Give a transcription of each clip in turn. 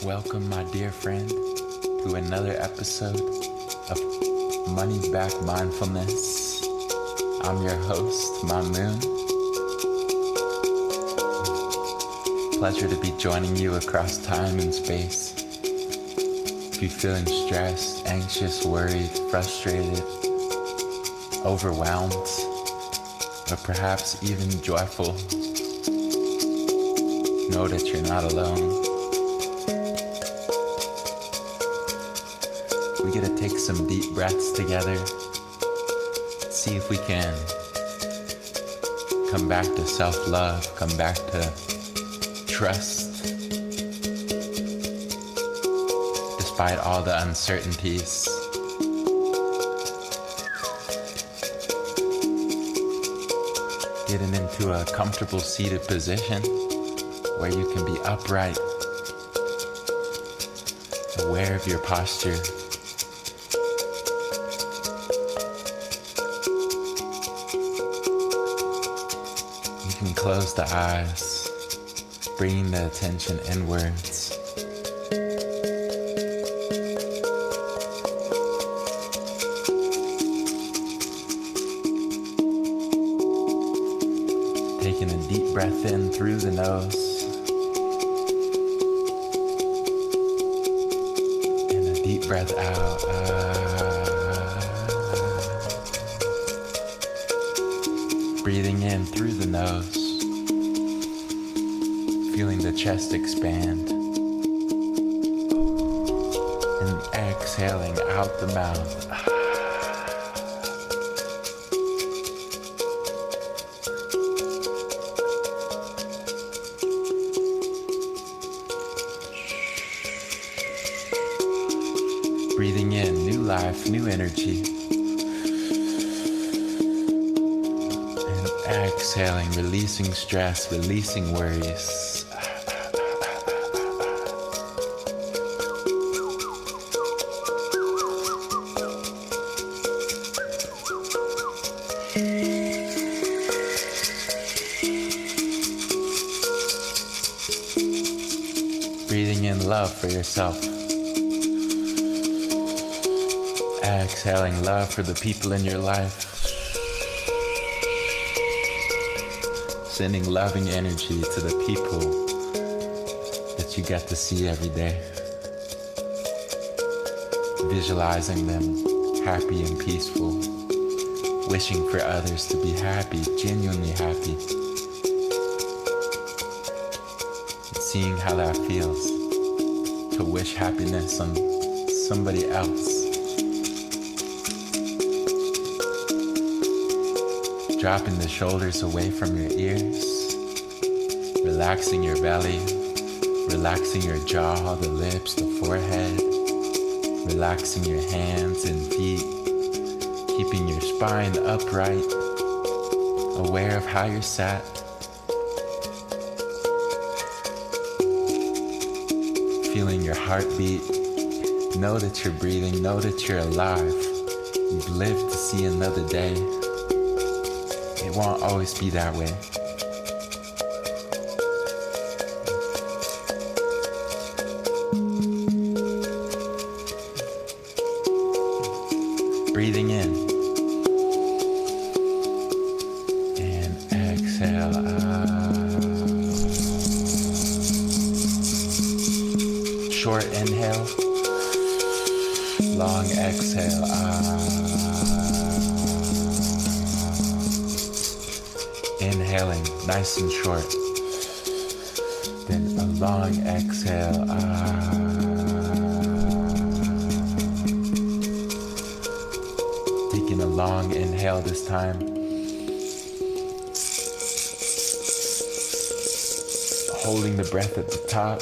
Welcome, my dear friend, to another episode of Money Back Mindfulness. I'm your host, Moon. Pleasure to be joining you across time and space. If you're feeling stressed, anxious, worried, frustrated, overwhelmed, or perhaps even joyful, know that you're not alone. We get to take some deep breaths together. See if we can come back to self-love, come back to trust. Despite all the uncertainties. Getting into a comfortable seated position where you can be upright, aware of your posture. You can close the eyes, bringing the attention inwards. Taking a deep breath in through the nose and a deep breath out. Breathing in through the nose, feeling the chest expand, and exhaling out the mouth. Breathing in new life, new energy. Exhaling, releasing stress, releasing worries. Breathing in love for yourself. Exhaling love for the people in your life. Sending loving energy to the people that you get to see every day. Visualizing them happy and peaceful. Wishing for others to be happy, genuinely happy. And seeing how that feels to wish happiness on somebody else. Dropping the shoulders away from your ears, relaxing your belly, relaxing your jaw, the lips, the forehead, relaxing your hands and feet, keeping your spine upright, aware of how you're sat. Feeling your heartbeat, know that you're breathing, know that you're alive. You've lived to see another day. It won't always be that way. Breathing in and exhale out. Short inhale, long exhale out. Inhaling nice and short, then a long exhale. Taking a long inhale this time. Holding the breath at the top.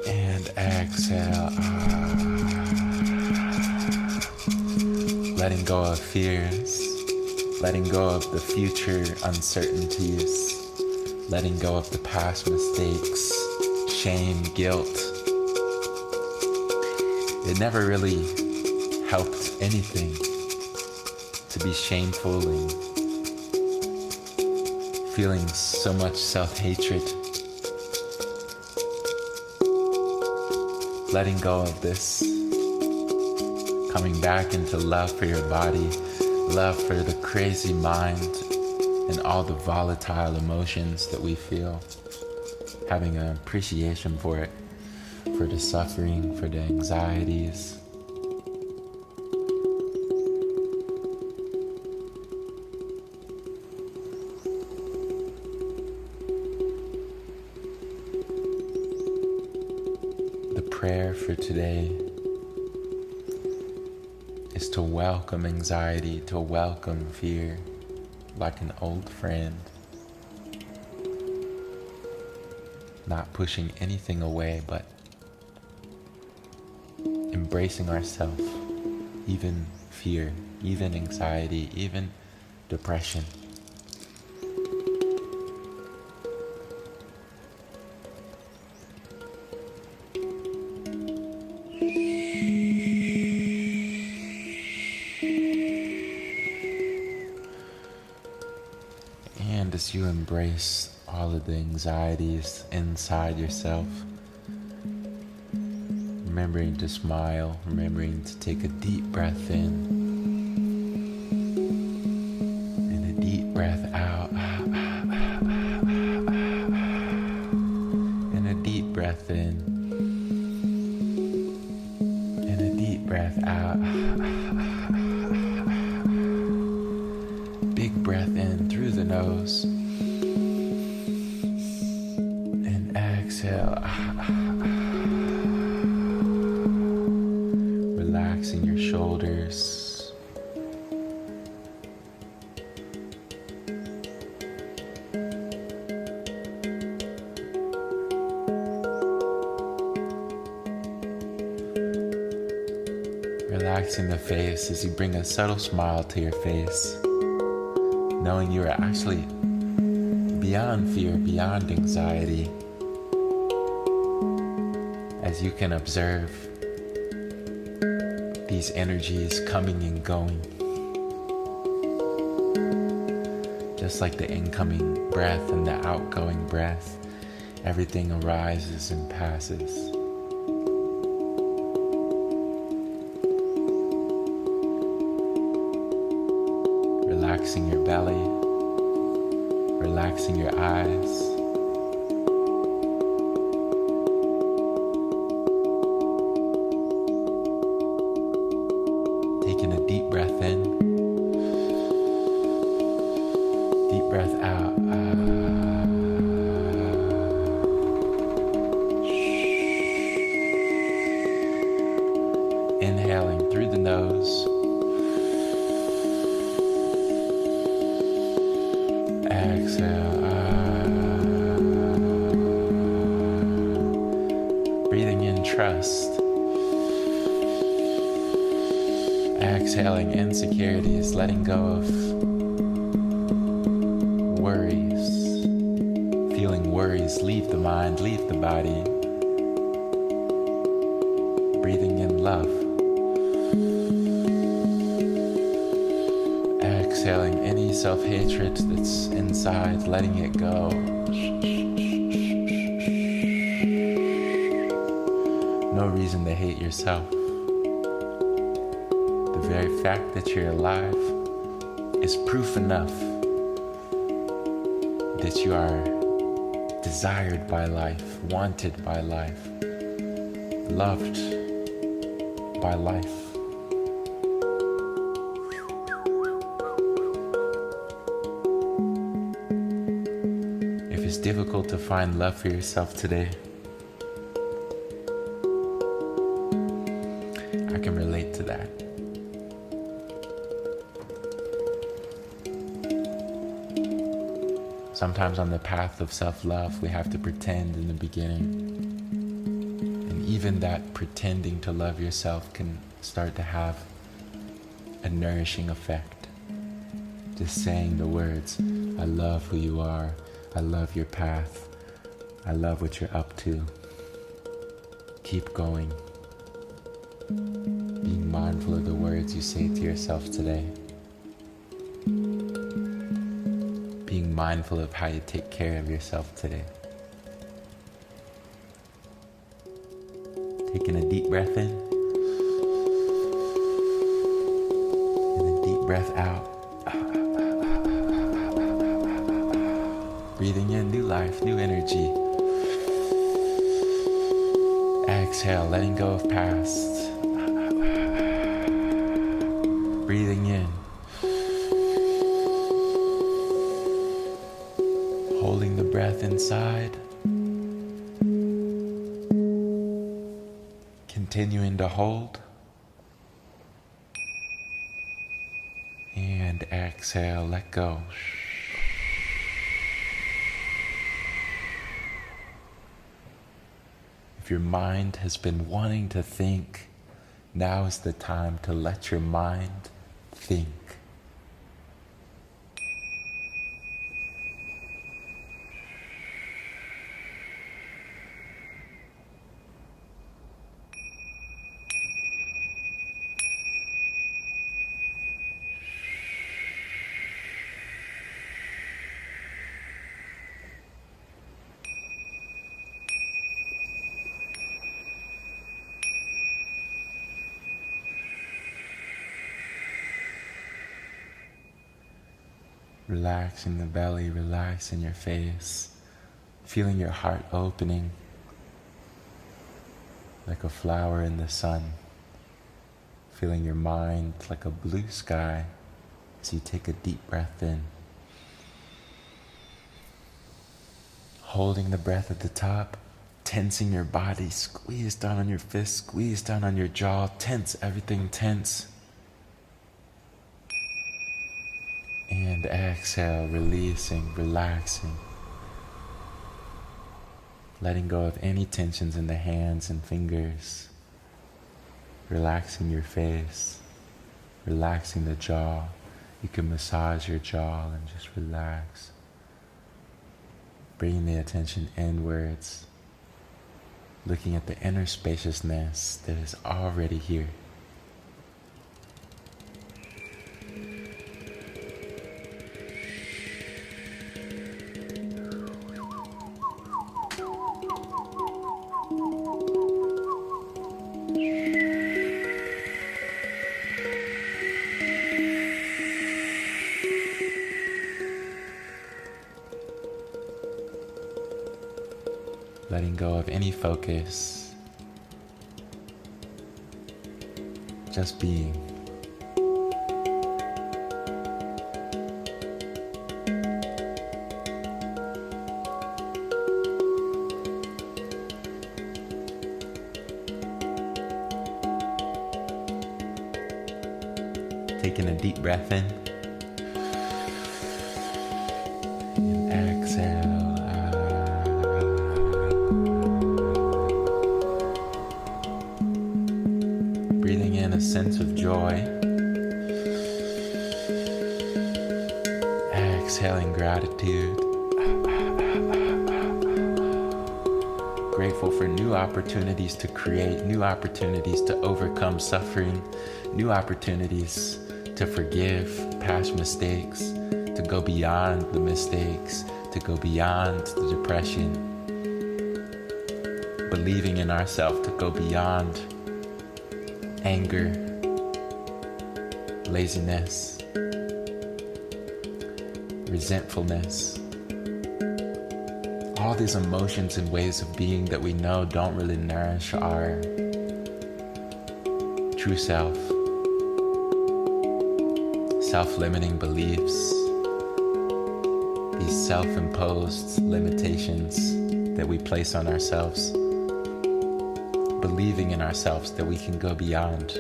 And exhale. Letting go of fears. Letting go of the future uncertainties, letting go of the past mistakes, shame, guilt, it never really helped anything to be shameful and feeling so much self-hatred. Letting go of this, coming back into love for your body, love for the crazy mind and all the volatile emotions that we feel, having an appreciation for it, for the suffering, for the anxieties. The prayer for today is to welcome anxiety, to welcome fear like an old friend, not pushing anything away, but embracing ourselves, even fear, even anxiety, even depression. And as you embrace all of the anxieties inside yourself, remembering to smile, remembering to take a deep breath in and a deep breath out, and a deep breath in and a deep breath out. Big breath in through the nose and exhale. Relaxing your shoulders. Relaxing the face as you bring a subtle smile to your face, knowing you are actually beyond fear, beyond anxiety, as you can observe these energies coming and going, just like the incoming breath and the outgoing breath. Everything arises and passes. Relaxing your belly, relaxing your eyes. Taking a deep breath in, deep breath out. Inhaling through the nose. Exhale. Breathing in trust. Exhaling insecurities, letting go of worries. Feeling worries leave the mind, leave the body. Breathing in love. Exhaling any self-hatred that's inside, letting it go. No reason to hate yourself. The very fact that you're alive is proof enough that you are desired by life, wanted by life, loved by life. If it's difficult to find love for yourself today, I can relate to that. Sometimes on the path of self-love, we have to pretend in the beginning. And even that pretending to love yourself can start to have a nourishing effect. Just saying the words, I love who you are, I love your path, I love what you're up to. Keep going. Being mindful of the words you say to yourself today. Being mindful of how you take care of yourself today. Taking a deep breath in and a deep breath out. Breathing in new life, new energy. Exhale, letting go of past. Breathing in. Holding the breath inside. Continuing to hold. And exhale, let go. If your mind has been wanting to think, now is the time to let your mind think. Relaxing the belly, relaxing your face, feeling your heart opening like a flower in the sun, feeling your mind like a blue sky as you take a deep breath in. Holding the breath at the top, tensing your body, squeeze down on your fist, squeeze down on your jaw, tense, everything tense. And exhale, releasing, relaxing. Letting go of any tensions in the hands and fingers. Relaxing your face. Relaxing the jaw. You can massage your jaw and just relax. Bringing the attention inwards. Looking at the inner spaciousness that is already here. Letting go of any focus, just being. Taking a deep breath in and exhale. Breathing in a sense of joy. Exhaling gratitude. Grateful for new opportunities to create, new opportunities to overcome suffering, new opportunities to forgive past mistakes, to go beyond the mistakes, to go beyond the depression. Believing in ourselves to go beyond anger, laziness, resentfulness. All these emotions and ways of being that we know don't really nourish our true self. Self-limiting beliefs, these self-imposed limitations that we place on ourselves, believing in ourselves that we can go beyond.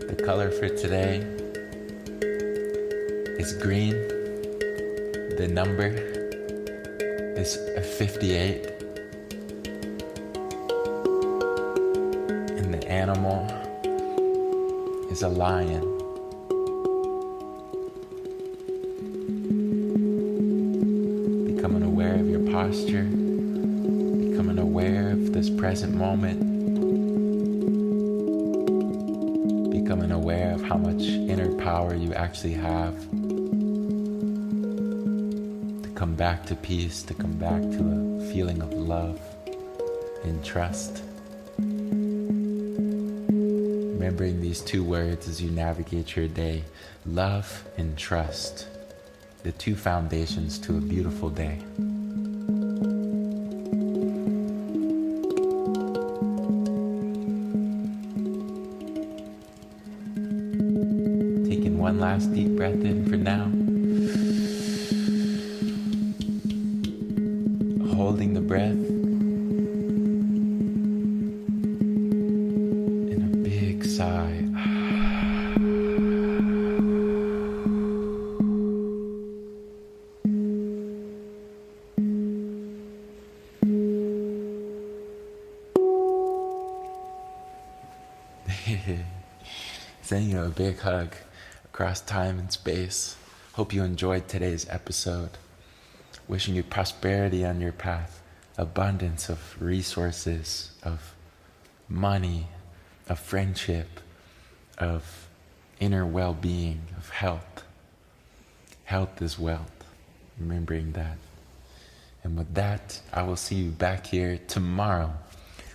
The color for today is green. The number is 58. And the animal is a lion. Becoming aware of your posture, becoming aware aware of this present moment, becoming aware of how much inner power you actually have to come back to peace, to come back to a feeling of love and trust. Remembering these two words as you navigate your day, love and trust, the two foundations to a beautiful day. Taking one last deep breath in for now. Holding the breath. And a big sigh. Sending you a big hug across time and space. Hope you enjoyed today's episode. Wishing you prosperity on your path, abundance of resources, of money, of friendship, of inner well-being, of health. Health is wealth. Remembering that. And with that, I will see you back here tomorrow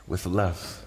with love.